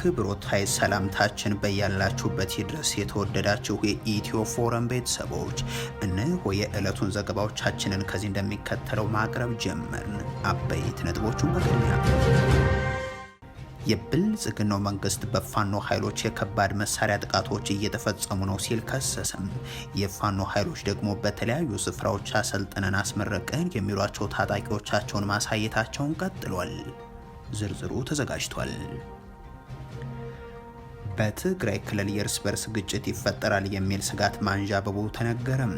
አክብሮታይ ሰላምታችን በያላችሁበት ይድረስ። የተወደዳችሁ የኢትዮ ፎረም ቤተሰቦች እነሆ የዕለቱን ዘገባዎቻችንን ከዚህ እንደሚከተለው ማቅረብ ጀመርን። አበይት ነጥቦቹን በቅድሚያ የብልጽግናው መንግስት በፋኖ ኃይሎች የከባድ መሳሪያ ጥቃቶች እየተፈጸሙ ነው ሲል ከሰሰም። የፋኖ ኃይሎች ደግሞ በተለያዩ ስፍራዎች አሰልጥነን አስመረቅን የሚሏቸው ታጣቂዎቻቸውን ማሳየታቸውን ቀጥሏል። ዝርዝሩ ተዘጋጅቷል። በትግራይ ክልል የእርስ በርስ ግጭት ይፈጠራል የሚል ስጋት ማንዣበቡ ተነገረም።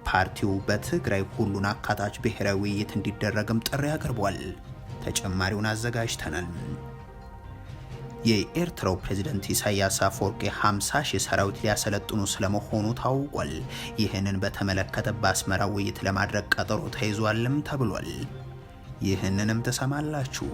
ፓርቲው በትግራይ ሁሉን አካታች ብሔራዊ ውይይት እንዲደረግም ጥሪ አቅርቧል። ተጨማሪውን አዘጋጅተናል። የኤርትራው ፕሬዝዳንት ኢሳያስ አፈወርቂ 50 ሺህ ሰራዊት ሊያሰለጥኑ ስለመሆኑ ታውቋል። ይህንን በተመለከተ በአስመራ ውይይት ለማድረግ ቀጠሮ ተይዟልም ተብሏል። ይህንንም ተሰማላችሁ።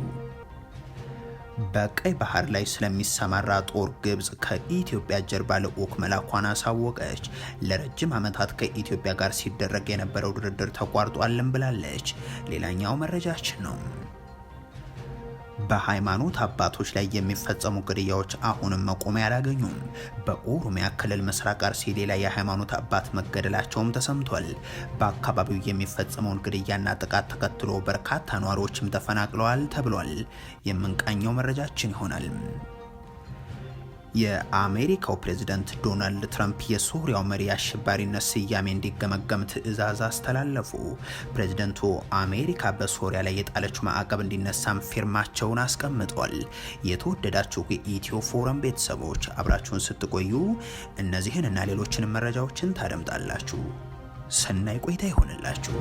በቀይ ባህር ላይ ስለሚሰማራ ጦር ግብጽ ከኢትዮጵያ ጀርባ ልዑክ መላኳን አሳወቀች። ለረጅም ዓመታት ከኢትዮጵያ ጋር ሲደረግ የነበረው ድርድር ተቋርጧልም ብላለች። ሌላኛው መረጃችን ነው። በሃይማኖት አባቶች ላይ የሚፈጸሙ ግድያዎች አሁንም መቆሚያ አላገኙም። በኦሮሚያ ክልል ምስራቅ አርሲ ሌላ የሃይማኖት አባት መገደላቸውም ተሰምቷል። በአካባቢው የሚፈጸመውን ግድያና ጥቃት ተከትሎ በርካታ ነዋሪዎችም ተፈናቅለዋል ተብሏል። የምንቃኘው መረጃችን ይሆናል። የአሜሪካው ፕሬዝዳንት ዶናልድ ትራምፕ የሶሪያው መሪ አሸባሪነት ስያሜ እንዲገመገም ትዕዛዝ አስተላለፉ። ፕሬዝዳንቱ አሜሪካ በሶሪያ ላይ የጣለችው ማዕቀብ እንዲነሳም ፊርማቸውን አስቀምጧል። የተወደዳችሁ የኢትዮ ፎረም ቤተሰቦች አብራችሁን ስትቆዩ እነዚህን እና ሌሎችንም መረጃዎችን ታደምጣላችሁ። ሰናይ ቆይታ ይሆንላችሁ።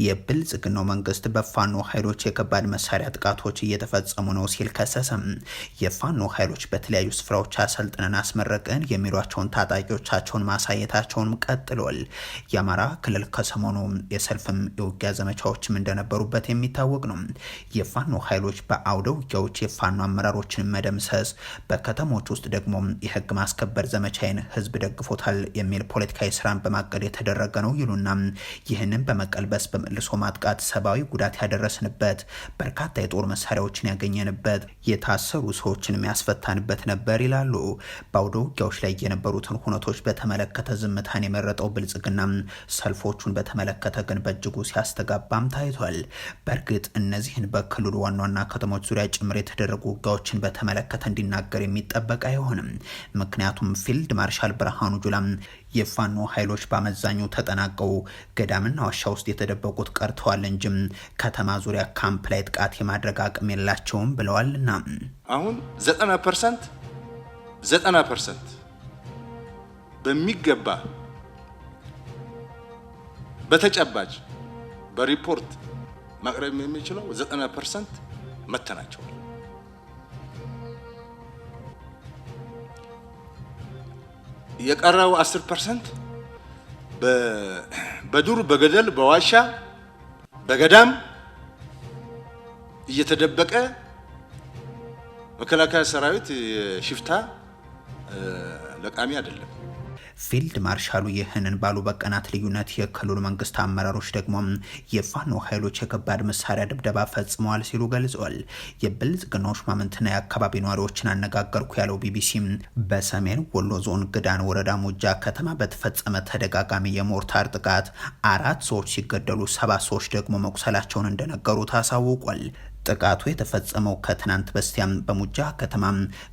የብልጽግናው መንግስት በፋኖ ኃይሎች የከባድ መሳሪያ ጥቃቶች እየተፈጸሙ ነው ሲል ከሰሰም። የፋኖ ኃይሎች በተለያዩ ስፍራዎች አሰልጥነን አስመረቅን የሚሏቸውን ታጣቂዎቻቸውን ማሳየታቸውን ቀጥሏል። የአማራ ክልል ከሰሞኑ የሰልፍም የውጊያ ዘመቻዎችም እንደነበሩበት የሚታወቅ ነው። የፋኖ ኃይሎች በአውደ ውጊያዎች የፋኖ አመራሮችን መደምሰስ፣ በከተሞች ውስጥ ደግሞ የህግ ማስከበር ዘመቻዬን ህዝብ ደግፎታል የሚል ፖለቲካዊ ስራን በማቀድ የተደረገ ነው ይሉና ይህንን በመቀልበስ መልሶ ማጥቃት ሰብአዊ ጉዳት ያደረስንበት፣ በርካታ የጦር መሳሪያዎችን ያገኘንበት፣ የታሰሩ ሰዎችን የሚያስፈታንበት ነበር ይላሉ። በአውደ ውጊያዎች ላይ የነበሩትን ሁነቶች በተመለከተ ዝምታን የመረጠው ብልጽግና ሰልፎቹን በተመለከተ ግን በእጅጉ ሲያስተጋባም ታይቷል። በእርግጥ እነዚህን በክልሉ ዋና ዋና ከተሞች ዙሪያ ጭምር የተደረጉ ውጊያዎችን በተመለከተ እንዲናገር የሚጠበቅ አይሆንም። ምክንያቱም ፊልድ ማርሻል ብርሃኑ ጁላ የፋኖ ኃይሎች በአመዛኙ ተጠናቀው ገዳምና ዋሻ ውስጥ የተደበቁት ቀርተዋል እንጂም ከተማ ዙሪያ ካምፕ ላይ ጥቃት የማድረግ አቅም የላቸውም ብለዋልና አሁን 90% በሚገባ በተጨባጭ በሪፖርት ማቅረብ የሚችለው 90% መተናቸዋል። የቀረው 10% በዱር በገደል በዋሻ በገዳም እየተደበቀ መከላከያ ሰራዊት ሽፍታ ለቃሚ አይደለም። ፊልድ ማርሻሉ ይህንን ባሉ በቀናት ልዩነት የክልሉ መንግስት አመራሮች ደግሞ የፋኖ ኃይሎች የከባድ መሳሪያ ድብደባ ፈጽመዋል ሲሉ ገልጸዋል። የብልጽግናው ሹማምንትና የአካባቢ ነዋሪዎችን አነጋገርኩ ያለው ቢቢሲ በሰሜን ወሎ ዞን ግዳን ወረዳ ሙጃ ከተማ በተፈጸመ ተደጋጋሚ የሞርታር ጥቃት 4 ሰዎች ሲገደሉ 7 ሰዎች ደግሞ መቁሰላቸውን እንደነገሩ ታሳውቋል። ጥቃቱ የተፈጸመው ከትናንት በስቲያም በሙጃ ከተማ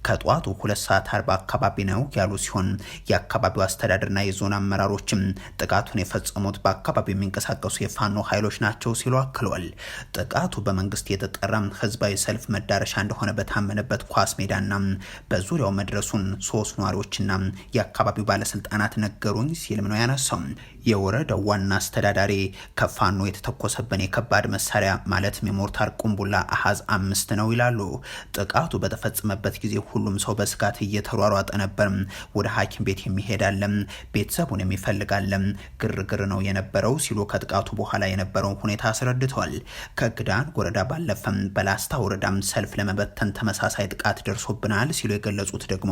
ከጧቱ 2:40 አካባቢ ነው ያሉ ሲሆን የአካባቢው አስተዳደርና የዞን አመራሮችም ጥቃቱን የፈጸሙት በአካባቢው የሚንቀሳቀሱ የፋኖ ኃይሎች ናቸው ሲሉ አክለዋል። ጥቃቱ በመንግስት የተጠራ ህዝባዊ ሰልፍ መዳረሻ እንደሆነ በታመነበት ኳስ ሜዳና በዙሪያው መድረሱን 3 ነዋሪዎችና የአካባቢው ባለስልጣናት ነገሩኝ ሲልም ነው ያነሳው። የወረዳው ዋና አስተዳዳሪ ከፋኖ የተተኮሰበን የከባድ መሳሪያ ማለትም የሞርታር ቁምቡላ አሃዝ 5 ነው ይላሉ። ጥቃቱ በተፈጸመበት ጊዜ ሁሉም ሰው በስጋት እየተሯሯጠ ነበር። ወደ ሐኪም ቤት የሚሄዳለም፣ ቤተሰቡን የሚፈልጋለም፣ ግርግር ነው የነበረው ሲሉ ከጥቃቱ በኋላ የነበረውን ሁኔታ አስረድተዋል። ከግዳን ወረዳ ባለፈም በላስታ ወረዳም ሰልፍ ለመበተን ተመሳሳይ ጥቃት ደርሶብናል ሲሉ የገለጹት ደግሞ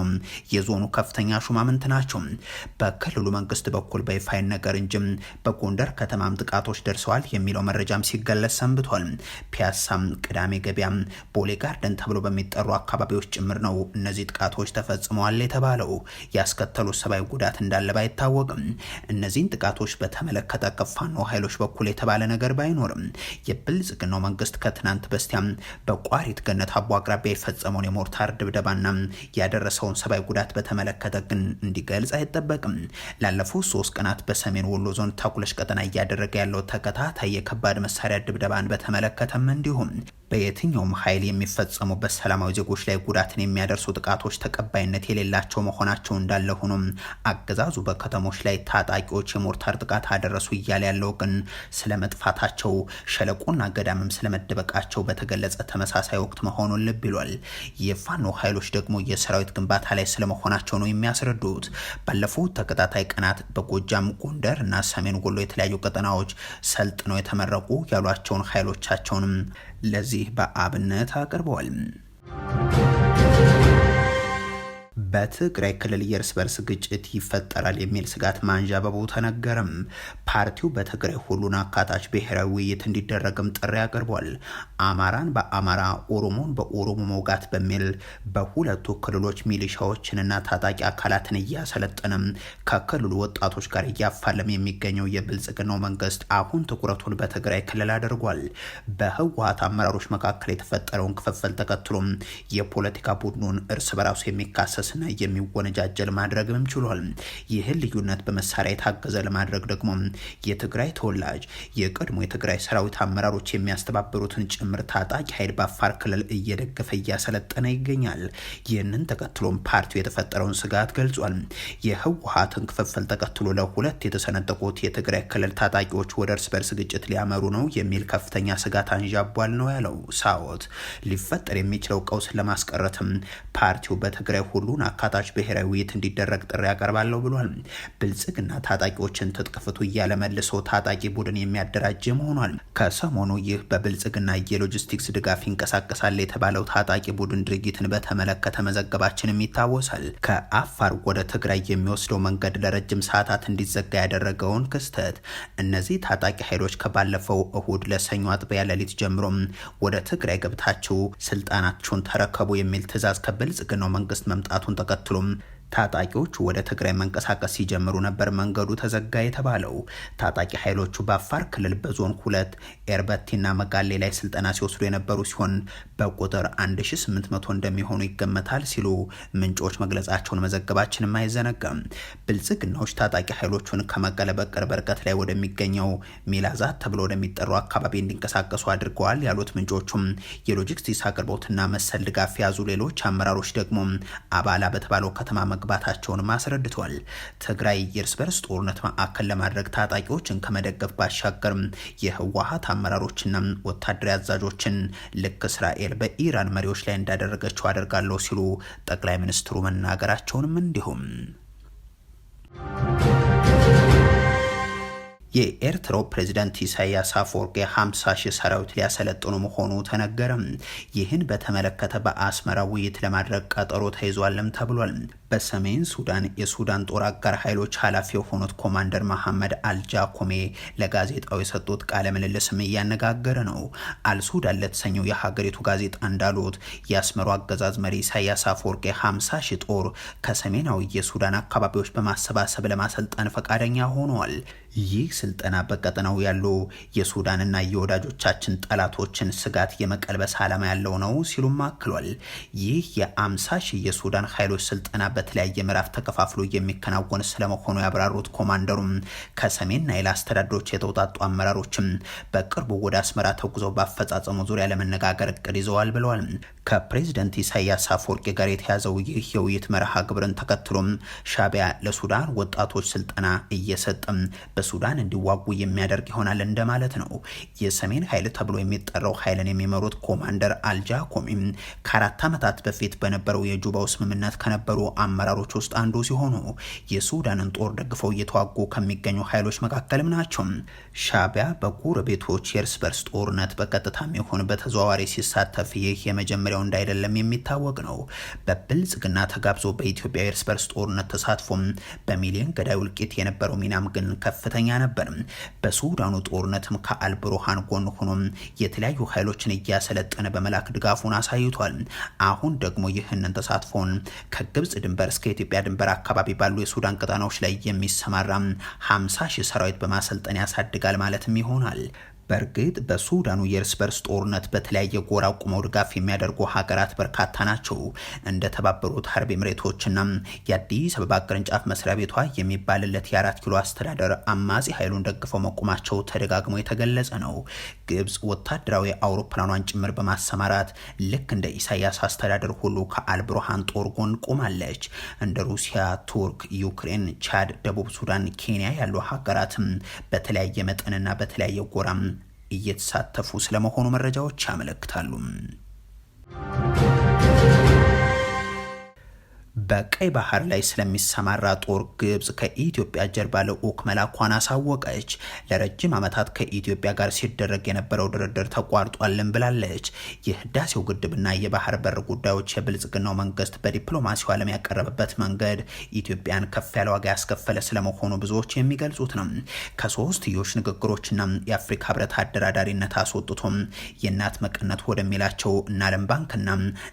የዞኑ ከፍተኛ ሹማምንት ናቸው። በክልሉ መንግስት በኩል በይፋ ነገር እንጂ በጎንደር ከተማም ጥቃቶች ደርሰዋል የሚለው መረጃም ሲገለጽ ሰንብቷል። ፒያሳም፣ ቅዳሜ ገበያም፣ ቦሌ ጋርደን ተብሎ በሚጠሩ አካባቢዎች ጭምር ነው እነዚህ ጥቃቶች ተፈጽመዋል የተባለው። ያስከተሉ ሰብአዊ ጉዳት እንዳለ ባይታወቅም እነዚህን ጥቃቶች በተመለከተ ከፋኖ ኃይሎች በኩል የተባለ ነገር ባይኖርም የብልጽግናው መንግስት ከትናንት በስቲያም በቋሪት ገነት አቦ አቅራቢያ የፈጸመውን የሞርታር ድብደባና ያደረሰውን ሰብአዊ ጉዳት በተመለከተ ግን እንዲገልጽ አይጠበቅም። ላለፉት 3 ቀናት በሰሜን ወሎ ዞን ተኩለሽ ቀጠና እያደረገ ያለው ተከታታይ የከባድ መሳሪያ ድብደባን በተመለከተም እንዲሁም በየትኛውም ኃይል የሚፈጸሙበት ሰላማዊ ዜጎች ላይ ጉዳትን የሚያደርሱ ጥቃቶች ተቀባይነት የሌላቸው መሆናቸው እንዳለ ሆኖም አገዛዙ በከተሞች ላይ ታጣቂዎች የሞርታር ጥቃት አደረሱ እያለ ያለው ግን ስለመጥፋታቸው ሸለቆና ገዳምም ስለመደበቃቸው በተገለጸ ተመሳሳይ ወቅት መሆኑን ልብ ይሏል። የፋኖ ኃይሎች ደግሞ የሰራዊት ግንባታ ላይ ስለመሆናቸው ነው የሚያስረዱት። ባለፉት ተከታታይ ቀናት በጎጃም፣ ጎንደር እና ሰሜን ወሎ የተለያዩ ቀጠናዎች ሰልጥነው የተመረቁ ያሏቸውን ኃይሎቻቸውንም ለዚህ በአብነት አቅርበዋል። በትግራይ ክልል የእርስ በርስ ግጭት ይፈጠራል የሚል ስጋት ማንዣበቡ ተነገረም። ፓርቲው በትግራይ ሁሉን አካታች ብሔራዊ ውይይት እንዲደረግም ጥሪ አቅርቧል። አማራን በአማራ ኦሮሞን በኦሮሞ መውጋት በሚል በሁለቱ ክልሎች ሚሊሻዎችንና ታጣቂ አካላትን እያሰለጠነም ከክልሉ ወጣቶች ጋር እያፋለም የሚገኘው የብልጽግናው መንግስት አሁን ትኩረቱን በትግራይ ክልል አድርጓል። በህወሓት አመራሮች መካከል የተፈጠረውን ክፍፍል ተከትሎም የፖለቲካ ቡድኑን እርስ በራሱ የሚካሰስ የሚወነጃጀል ማድረግም ችሏል። ይህን ልዩነት በመሳሪያ የታገዘ ለማድረግ ደግሞ የትግራይ ተወላጅ የቀድሞ የትግራይ ሰራዊት አመራሮች የሚያስተባብሩትን ጭምር ታጣቂ ኃይል በአፋር ክልል እየደገፈ እያሰለጠነ ይገኛል። ይህንን ተከትሎም ፓርቲው የተፈጠረውን ስጋት ገልጿል። የህወሓትን ክፍፍል ተከትሎ ለሁለት የተሰነጠቁት የትግራይ ክልል ታጣቂዎች ወደ እርስ በርስ ግጭት ሊያመሩ ነው የሚል ከፍተኛ ስጋት አንዣቧል ነው ያለው ሳዎት። ሊፈጠር የሚችለው ቀውስ ለማስቀረትም ፓርቲው በትግራይ ሁሉ አካታች ብሔራዊ ውይይት እንዲደረግ ጥሪ ያቀርባለሁ ብሏል። ብልጽግና ታጣቂዎችን ትጥቅ ፍቱ እያለ መልሶ ታጣቂ ቡድን የሚያደራጅ መሆኗል። ከሰሞኑ ይህ በብልጽግና የሎጂስቲክስ ድጋፍ ይንቀሳቀሳል የተባለው ታጣቂ ቡድን ድርጊትን በተመለከተ መዘገባችንም ይታወሳል። ከአፋር ወደ ትግራይ የሚወስደው መንገድ ለረጅም ሰዓታት እንዲዘጋ ያደረገውን ክስተት እነዚህ ታጣቂ ኃይሎች ከባለፈው እሁድ ለሰኞ አጥቢያ ሌሊት ጀምሮም ወደ ትግራይ ገብታችሁ ስልጣናችሁን ተረከቡ የሚል ትዕዛዝ ከብልጽግናው መንግስት መምጣቱን ተከትሎም ታጣቂዎቹ ወደ ትግራይ መንቀሳቀስ ሲጀምሩ ነበር መንገዱ ተዘጋ የተባለው። ታጣቂ ኃይሎቹ በአፋር ክልል በዞን 2 ኤርበቲና መጋሌ ላይ ስልጠና ሲወስዱ የነበሩ ሲሆን በቁጥር 1800 እንደሚሆኑ ይገመታል ሲሉ ምንጮች መግለጻቸውን መዘገባችንም አይዘነጋም። ብልጽግናዎች ታጣቂ ኃይሎቹን ከመቀለ በቅርብ ርቀት ላይ ወደሚገኘው ሚላዛት ተብሎ ወደሚጠሩ አካባቢ እንዲንቀሳቀሱ አድርገዋል ያሉት ምንጮቹም የሎጂስቲክስ አቅርቦትና መሰል ድጋፍ የያዙ ሌሎች አመራሮች ደግሞ አባላ በተባለው ከተማ መግባታቸውን አስረድቷል። ትግራይ የእርስ በርስ ጦርነት ማዕከል ለማድረግ ታጣቂዎችን ከመደገፍ ባሻገር የህወሓት አመራሮችና ወታደራዊ አዛዦችን ልክ እስራኤል በኢራን መሪዎች ላይ እንዳደረገችው አደርጋለሁ ሲሉ ጠቅላይ ሚኒስትሩ መናገራቸውንም እንዲሁም የኤርትራው ፕሬዝዳንት ኢሳያስ አፈወርቂ 50 ሺህ ሰራዊት ሊያሰለጥኑ መሆኑ ተነገረ። ይህን በተመለከተ በአስመራ ውይይት ለማድረግ ቀጠሮ ተይዟልም ተብሏል። በሰሜን ሱዳን የሱዳን ጦር አጋር ኃይሎች ኃላፊ የሆኑት ኮማንደር መሐመድ አልጃኮሜ ለጋዜጣው የሰጡት ቃለ ምልልስም እያነጋገረ ነው። አልሱዳን ለተሰኘው የሀገሪቱ ጋዜጣ እንዳሉት የአስመራው አገዛዝ መሪ ኢሳያስ አፈወርቂ 50 ሺህ ጦር ከሰሜናዊ የሱዳን አካባቢዎች በማሰባሰብ ለማሰልጠን ፈቃደኛ ሆነዋል። ይህ ስልጠና በቀጠናው ያሉ የሱዳንና የወዳጆቻችን ጠላቶችን ስጋት የመቀልበስ ዓላማ ያለው ነው ሲሉም አክሏል። ይህ የ50 ሺህ የሱዳን ኃይሎች ስልጠና በተለያየ ምዕራፍ ተከፋፍሎ የሚከናወን ስለመሆኑ ያብራሩት ኮማንደሩም ከሰሜን ናይል አስተዳደሮች የተውጣጡ አመራሮችም በቅርቡ ወደ አስመራ ተጉዘው በአፈጻጸሙ ዙሪያ ለመነጋገር እቅድ ይዘዋል ብለዋል። ከፕሬዝዳንት ኢሳያስ አፈወርቂ ጋር የተያዘው ይህ የውይይት መርሃ ግብርን ተከትሎም ሻዕቢያ ለሱዳን ወጣቶች ስልጠና እየሰጠም በሱዳን እንዲዋጉ የሚያደርግ ይሆናል እንደማለት ነው። የሰሜን ኃይል ተብሎ የሚጠራው ኃይልን የሚመሩት ኮማንደር አልጃኮሚም ከ4 ዓመታት በፊት በነበረው የጁባው ስምምነት ከነበሩ አመራሮች ውስጥ አንዱ ሲሆኑ የሱዳንን ጦር ደግፈው እየተዋጉ ከሚገኙ ኃይሎች መካከልም ናቸው። ሻዕቢያ በጎረቤቶች የእርስ በርስ ጦርነት በቀጥታም ይሁን በተዘዋዋሪ ሲሳተፍ ይህ የመጀመሪያው እንዳይደለም የሚታወቅ ነው። በብልጽግና ተጋብዞ በኢትዮጵያ የእርስ በርስ ጦርነት ተሳትፎም በሚሊዮን ገዳይ ውልቂት የነበረው ሚናም ግን ከፍተኛ ከፍተኛ ነበር። በሱዳኑ ጦርነትም ከአልብሩሃን ጎን ሆኖ የተለያዩ ኃይሎችን እያሰለጠነ በመላክ ድጋፉን አሳይቷል። አሁን ደግሞ ይህንን ተሳትፎን ከግብጽ ድንበር እስከ ኢትዮጵያ ድንበር አካባቢ ባሉ የሱዳን ቀጣናዎች ላይ የሚሰማራ 50 ሺህ ሰራዊት በማሰልጠን ያሳድጋል ማለትም ይሆናል። በእርግጥ በሱዳኑ የእርስ በርስ ጦርነት በተለያየ ጎራ ቆመው ድጋፍ የሚያደርጉ ሀገራት በርካታ ናቸው። እንደ ተባበሩት አረብ ኤምሬቶችና የአዲስ አበባ ቅርንጫፍ መስሪያ ቤቷ የሚባልለት የ4 ኪሎ አስተዳደር አማጺ ኃይሉን ደግፈው መቆማቸው ተደጋግሞ የተገለጸ ነው። ግብጽ ወታደራዊ አውሮፕላኗን ጭምር በማሰማራት ልክ እንደ ኢሳያስ አስተዳደር ሁሉ ከአልብሩሃን ጦር ጎን ቆማለች። እንደ ሩሲያ፣ ቱርክ፣ ዩክሬን፣ ቻድ፣ ደቡብ ሱዳን፣ ኬንያ ያሉ ሀገራትም በተለያየ መጠንና በተለያየ ጎራም እየተሳተፉ ስለመሆኑ መረጃዎች ያመለክታሉ። በቀይ ባህር ላይ ስለሚሰማራ ጦር ግብጽ ከኢትዮጵያ ጀርባ ልዑክ መላኳን አሳወቀች። ለረጅም ዓመታት ከኢትዮጵያ ጋር ሲደረግ የነበረው ድርድር ተቋርጧልን ብላለች። የህዳሴው ግድብና የባህር በር ጉዳዮች የብልጽግናው መንግስት በዲፕሎማሲው ዓለም ያቀረበበት መንገድ ኢትዮጵያን ከፍ ያለ ዋጋ ያስከፈለ ስለመሆኑ ብዙዎች የሚገልጹት ነው። ከሶስትዮሽ ንግግሮችና የአፍሪካ ህብረት አደራዳሪነት አስወጥቶም የእናት መቀነት ወደሚላቸው እና ዓለም ባንክና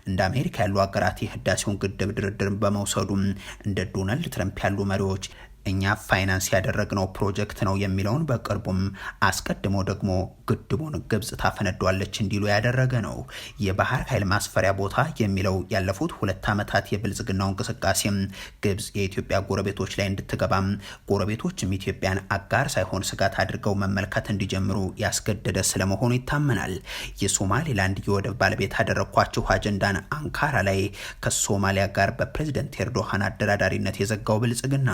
እንደ አሜሪካ ያሉ ሀገራት የህዳሴውን ግድብ ድርድር በመውሰዱም እንደ ዶናልድ ትራምፕ ያሉ መሪዎች እኛ ፋይናንስ ያደረግነው ፕሮጀክት ነው የሚለውን በቅርቡም አስቀድሞ ደግሞ ግድቡን ግብጽ ታፈነዷለች እንዲሉ ያደረገ ነው። የባህር ኃይል ማስፈሪያ ቦታ የሚለው ያለፉት 2 ዓመታት የብልጽግናው እንቅስቃሴም ግብጽ የኢትዮጵያ ጎረቤቶች ላይ እንድትገባም ጎረቤቶችም ኢትዮጵያን አጋር ሳይሆን ስጋት አድርገው መመልከት እንዲጀምሩ ያስገደደ ስለመሆኑ ይታመናል። የሶማሌላንድ የወደብ ባለቤት ያደረኳቸው አጀንዳን አንካራ ላይ ከሶማሊያ ጋር በፕሬዝዳንት ኤርዶሃን አደራዳሪነት የዘጋው ብልጽግና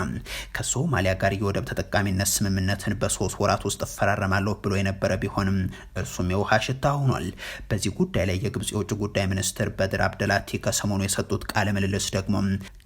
ከሶማሊያ ጋር የወደብ ተጠቃሚነት ስምምነትን በ3 ወራት ውስጥ እፈራረማለሁ ብሎ የነበረ ቢሆንም እርሱም የውሃ ሽታ ሆኗል። በዚህ ጉዳይ ላይ የግብጽ የውጭ ጉዳይ ሚኒስትር በድር አብደላቲ ከሰሞኑ የሰጡት ቃለ ምልልስ ደግሞ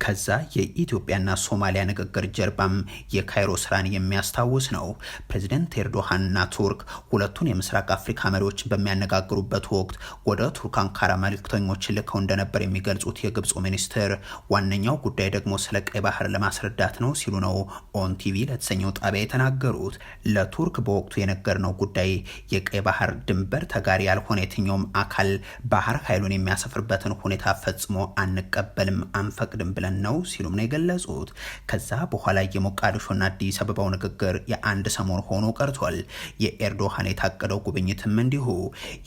ከዛ የኢትዮጵያና ሶማሊያ ንግግር ጀርባም የካይሮ ስራን የሚያስታውስ ነው። ፕሬዚደንት ኤርዶሃንና ቱርክ ሁለቱን የምስራቅ አፍሪካ መሪዎች በሚያነጋግሩበት ወቅት ወደ ቱርክ አንካራ መልእክተኞችን ልከው እንደነበር የሚገልጹት የግብጽ ሚኒስትር ዋነኛው ጉዳይ ደግሞ ስለ ቀይ ባህር ለማስረዳት ነው ሲሉ ነው ኦን ቲቪ ለተሰኘው ጣቢያ የተናገሩት። ለቱርክ በወቅቱ የነገርነው ጉዳይ የቀይ ባህር ድንበር ተጋሪ ያልሆነ የትኛውም አካል ባህር ኃይሉን የሚያሰፍርበትን ሁኔታ ፈጽሞ አንቀበልም፣ አንፈቅድም ብለን ነው ሲሉም ነው የገለጹት። ከዛ በኋላ የሞቃዲሾና አዲስ አበባው ንግግር የአንድ ሰሞን ሆኖ ቀርቷል። የኤርዶሃን የታቀደው ጉብኝትም እንዲሁ።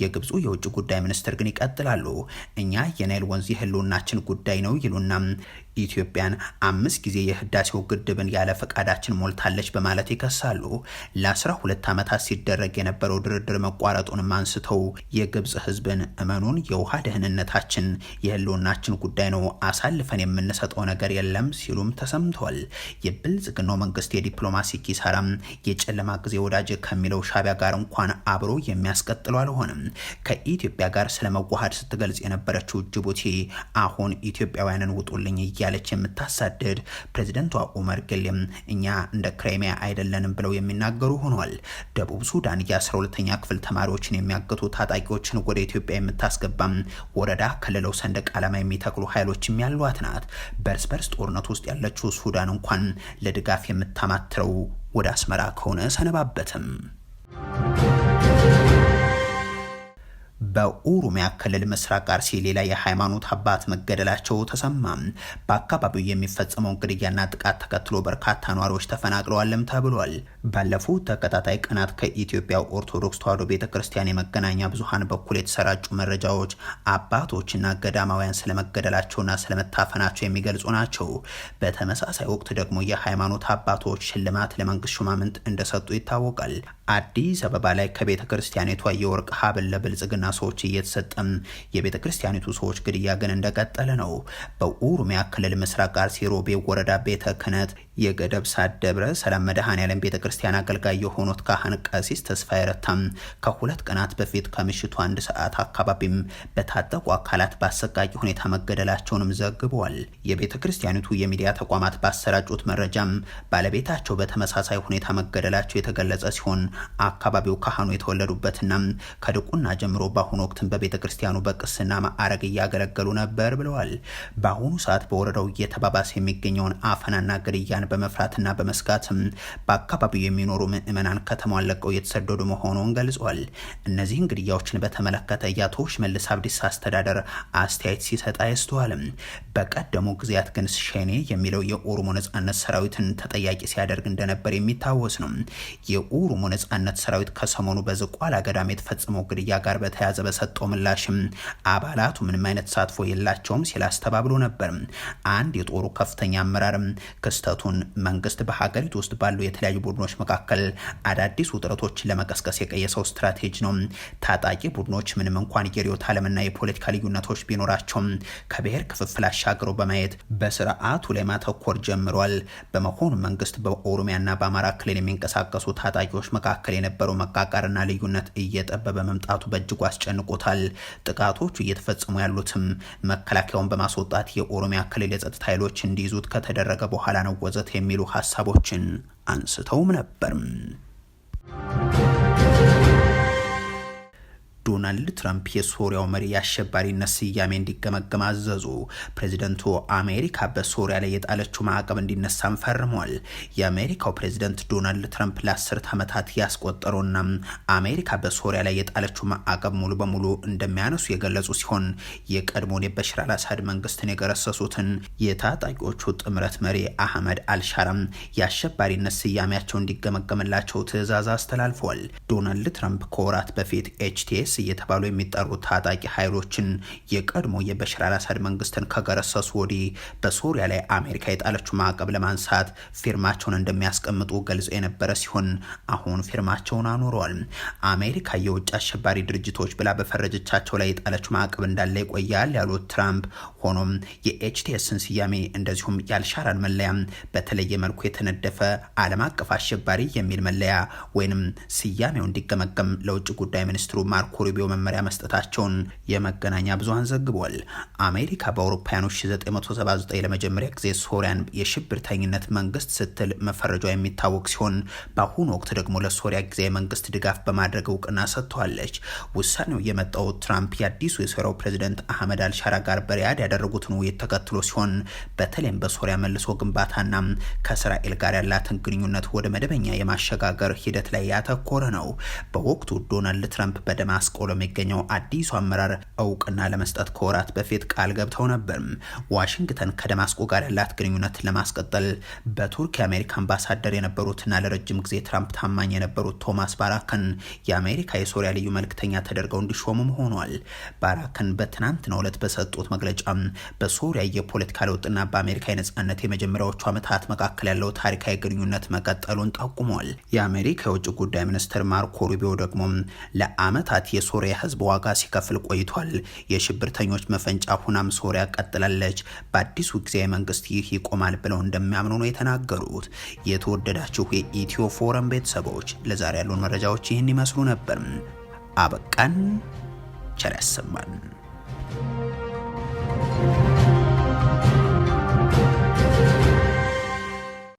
የግብፁ የውጭ ጉዳይ ሚኒስትር ግን ይቀጥላሉ። እኛ የናይል ወንዝ የህልውናችን ጉዳይ ነው ይሉና ኢትዮጵያን 5 ጊዜ የህዳሴው ግድብን ያለ ፈቃዳችን ሞልታለች በማለት ይከሳሉ። ለ12 ዓመታት ሲደረግ የነበረው ድርድር መቋረጡንም አንስተው የግብጽ ህዝብን እመኑን የውሃ ደህንነታችን የህልውናችን ጉዳይ ነው፣ አሳልፈን የምንሰጠው ነገር የለም ሲሉም ተሰምቷል። የብልጽግናው መንግስት የዲፕሎማሲ ኪሳራም የጨለማ ጊዜ ወዳጅ ከሚለው ሻቢያ ጋር እንኳን አብሮ የሚያስቀጥለው አልሆነም። ከኢትዮጵያ ጋር ስለመዋሃድ ስትገልጽ የነበረችው ጅቡቲ አሁን ኢትዮጵያውያንን ውጡልኝ እያለች የምታሳድድ ፕሬዝደንቷ ኡመር ጌሌም እኛ እንደ ክራይሚያ አይደለንም ብለው የሚናገሩ ሆኗል። ደቡብ ሱዳን የ12ኛ ክፍል ተማሪዎችን የሚያገቱ ታጣቂዎችን ወደ ኢትዮጵያ የምታስገባም ወረዳ ክልለው ሰንደቅ ዓላማ የሚተክሉ ኃይሎችም ያሏት ናት። በርስ በርስ ጦርነት ውስጥ ያለችው ሱዳን እንኳን ለድጋፍ የምታማትረው ወደ አስመራ ከሆነ ሰነባበትም። በኦሮሚያ ክልል ምስራቅ አርሲ ሌላ የሃይማኖት አባት መገደላቸው ተሰማ። በአካባቢው የሚፈጸመው ግድያና ጥቃት ተከትሎ በርካታ ነዋሪዎች ተፈናቅለዋልም ተብሏል። ባለፉት ተከታታይ ቀናት ከኢትዮጵያ ኦርቶዶክስ ተዋሕዶ ቤተክርስቲያን የመገናኛ ብዙሃን በኩል የተሰራጩ መረጃዎች አባቶችና ገዳማውያን ስለመገደላቸውና ስለመታፈናቸው የሚገልጹ ናቸው። በተመሳሳይ ወቅት ደግሞ የሃይማኖት አባቶች ሽልማት ለመንግስት ሹማምንት እንደሰጡ ይታወቃል። አዲስ አበባ ላይ ከቤተ ክርስቲያኒቷ የወርቅ ሀብል ለብልጽግና ሰዎች እየተሰጠም የቤተ ክርስቲያኒቱ ሰዎች ግድያ ግን እንደቀጠለ ነው። በኦሮሚያ ክልል ምስራቅ አርሲ ሮቤ ወረዳ ቤተ ክህነት የገደብ ሳት ደብረ ሰላም መድኃኔዓለም ቤተ ክርስቲያን አገልጋይ የሆኑት ካህን ቀሲስ ተስፋዬ ረታም ከ2 ቀናት በፊት ከምሽቱ 1 ሰዓት አካባቢም በታጠቁ አካላት በአሰቃቂ ሁኔታ መገደላቸውንም ዘግበዋል። የቤተ ክርስቲያኒቱ የሚዲያ ተቋማት ባሰራጩት መረጃም ባለቤታቸው በተመሳሳይ ሁኔታ መገደላቸው የተገለጸ ሲሆን አካባቢው ካህኑ የተወለዱበትና ከድቁና ጀምሮ በአሁኑ ወቅት በቤተ ክርስቲያኑ በቅስና ማዕረግ እያገለገሉ ነበር ብለዋል። በአሁኑ ሰዓት በወረዳው እየተባባሰ የሚገኘውን አፈናና ግድያን አደጋን በመፍራትና በመስጋትም በአካባቢው የሚኖሩ ምዕመናን ከተማዋን ለቀው የተሰደዱ መሆኑን ገልጿል። እነዚህ ግድያዎችን በተመለከተ የአቶ ሽመልስ አብዲሳ አስተዳደር አስተያየት ሲሰጥ አይስተዋልም። በቀደሙ ጊዜያት ግን ሸኔ የሚለው የኦሮሞ ነጻነት ሰራዊትን ተጠያቂ ሲያደርግ እንደነበር የሚታወስ ነው። የኦሮሞ ነጻነት ሰራዊት ከሰሞኑ በዝቋላ ገዳም የተፈጸመው ግድያ ጋር በተያያዘ በሰጠው ምላሽም አባላቱ ምንም አይነት ተሳትፎ የላቸውም ሲል አስተባብሎ ነበር። አንድ የጦሩ ከፍተኛ አመራርም ክስተቱን መንግስት በሀገሪቱ ውስጥ ባሉ የተለያዩ ቡድኖች መካከል አዳዲስ ውጥረቶችን ለመቀስቀስ የቀየሰው ስትራቴጂ ነው። ታጣቂ ቡድኖች ምንም እንኳን የርዕዮተ ዓለምና የፖለቲካ ልዩነቶች ቢኖራቸውም ከብሔር ክፍፍል አሻግረው በማየት በስርዓቱ ላይ ማተኮር ጀምሯል። በመሆኑ መንግስት በኦሮሚያና በአማራ ክልል የሚንቀሳቀሱ ታጣቂዎች መካከል የነበረው መቃቃርና ልዩነት እየጠበበ መምጣቱ በእጅጉ አስጨንቆታል። ጥቃቶቹ እየተፈጸሙ ያሉትም መከላከያውን በማስወጣት የኦሮሚያ ክልል የጸጥታ ኃይሎች እንዲይዙት ከተደረገ በኋላ ነው ወዘተ የሚሉ ሀሳቦችን አንስተውም ነበር። ዶናልድ ትራምፕ የሶሪያው መሪ የአሸባሪነት ስያሜ እንዲገመገም አዘዙ። ፕሬዚደንቱ አሜሪካ በሶሪያ ላይ የጣለችው ማዕቀብ እንዲነሳም ፈርሟል። የአሜሪካው ፕሬዚደንት ዶናልድ ትራምፕ ለ10 ዓመታት ያስቆጠረውና አሜሪካ በሶሪያ ላይ የጣለችው ማዕቀብ ሙሉ በሙሉ እንደሚያነሱ የገለጹ ሲሆን የቀድሞውን የበሽር አልአሳድ መንግስትን የገረሰሱትን የታጣቂዎቹ ጥምረት መሪ አህመድ አልሻራም የአሸባሪነት ስያሜያቸው እንዲገመገምላቸው ትዕዛዝ አስተላልፏል። ዶናልድ ትራምፕ ከወራት በፊት ኤችቲኤስ እየተባሉ የሚጠሩ ታጣቂ ኃይሎችን የቀድሞ የበሽር አልአሳድ መንግስትን ከገረሰሱ ወዲህ በሶሪያ ላይ አሜሪካ የጣለችው ማዕቀብ ለማንሳት ፊርማቸውን እንደሚያስቀምጡ ገልጾ የነበረ ሲሆን አሁን ፊርማቸውን አኑረዋል። አሜሪካ የውጭ አሸባሪ ድርጅቶች ብላ በፈረጀቻቸው ላይ የጣለችው ማዕቀብ እንዳለ ይቆያል ያሉት ትራምፕ፣ ሆኖም የኤችቲኤስን ስያሜ እንደዚሁም የአልሻራን መለያ በተለየ መልኩ የተነደፈ ዓለም አቀፍ አሸባሪ የሚል መለያ ወይንም ስያሜው እንዲገመገም ለውጭ ጉዳይ ሚኒስትሩ ማርኮ ሩቢዮ መመሪያ መስጠታቸውን የመገናኛ ብዙሃን ዘግቧል። አሜሪካ በአውሮፓውያኑ 1979 ለመጀመሪያ ጊዜ ሶሪያን የሽብርተኝነት መንግስት ስትል መፈረጇ የሚታወቅ ሲሆን በአሁኑ ወቅት ደግሞ ለሶሪያ ጊዜ መንግስት ድጋፍ በማድረግ እውቅና ሰጥተዋለች። ውሳኔው የመጣው ትራምፕ የአዲሱ የሶሪያው ፕሬዚደንት አህመድ አልሻራ ጋር በሪያድ ያደረጉትን ውይይት ተከትሎ ሲሆን በተለይም በሶሪያ መልሶ ግንባታና ከእስራኤል ጋር ያላትን ግንኙነት ወደ መደበኛ የማሸጋገር ሂደት ላይ ያተኮረ ነው። በወቅቱ ዶናልድ ትራምፕ በደማስቆ ለሚገኘው አዲሱ አመራር እውቅና ለመስጠት ከወራት በፊት ቃል ገብተው ነበር። ዋሽንግተን ከደማስቆ ጋር ያላት ግንኙነት ለማስቀጠል በቱርክ የአሜሪካ አምባሳደር የነበሩትና ለረጅም ጊዜ ትራምፕ ታማኝ የነበሩት ቶማስ ባራክን የአሜሪካ የሶሪያ ልዩ መልክተኛ ተደርገው እንዲሾሙም ሆኗል። ባራክን በትናንትናው ዕለት በሰጡት መግለጫ በሶሪያ የፖለቲካ ለውጥና በአሜሪካ የነጻነት የመጀመሪያዎቹ ዓመታት መካከል ያለው ታሪካዊ ግንኙነት መቀጠሉን ጠቁሟል። የአሜሪካ የውጭ ጉዳይ ሚኒስትር ማርኮ ሩቢዮ ደግሞ ለዓመታት የሶሪያ ህዝብ ዋጋ ሲከፍል ቆይቷል። የሽብርተኞች መፈንጫ ሁናም ሶሪያ ቀጥላለች። በአዲሱ ጊዜያዊ መንግስት ይህ ይቆማል ብለው እንደሚያምኑ ነው የተናገሩት። የተወደዳችሁ የኢትዮ ፎረም ቤተሰቦች ለዛሬ ያሉን መረጃዎች ይህን ይመስሉ ነበር። አበቃን። ቸር ያሰማን።